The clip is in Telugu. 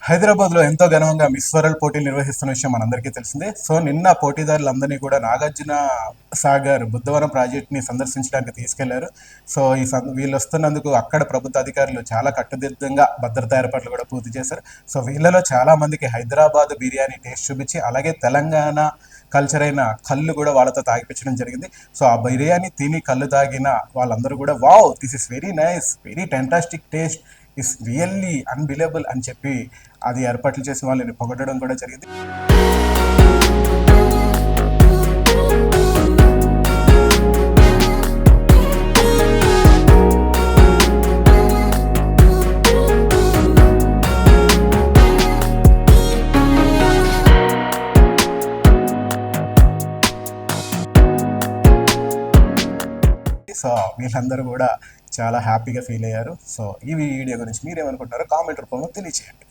హైదరాబాద్లో ఎంతో ఘనంగా మిస్ వరల్డ్ పోటీలు నిర్వహిస్తున్న విషయం మనందరికీ తెలిసిందే. సో నిన్న పోటీదారులందరినీ కూడా నాగార్జున సాగర్ బుద్ధవనం ప్రాజెక్ట్ని సందర్శించడానికి తీసుకెళ్లారు. సో వీళ్ళు వస్తున్నందుకు అక్కడ ప్రభుత్వ అధికారులు చాలా కట్టుదిట్టంగా భద్రతా ఏర్పాట్లు కూడా పూర్తి చేశారు. సో వీళ్ళలో చాలా మందికి హైదరాబాద్ బిర్యానీ టేస్ట్ చూపించి, అలాగే తెలంగాణ కల్చర్ అయిన కళ్ళు కూడా వాళ్ళతో తాగిపించడం జరిగింది. సో ఆ బిర్యానీ తిని కళ్ళు తాగిన వాళ్ళందరూ కూడా wow, this is very nice, very fantastic taste, is really unbelievable అని చెప్పి అది ఏర్పాట్లు చేసి వాళ్ళని పొగడడం కూడా జరిగింది. సో వీళ్ళందరూ కూడా చాలా హ్యాపీగా ఫీల్ అయ్యారు. సో ఈ వీడియో గురించి మీరేమనుకుంటారో కామెంట్ రూపంలో తెలియచేయండి.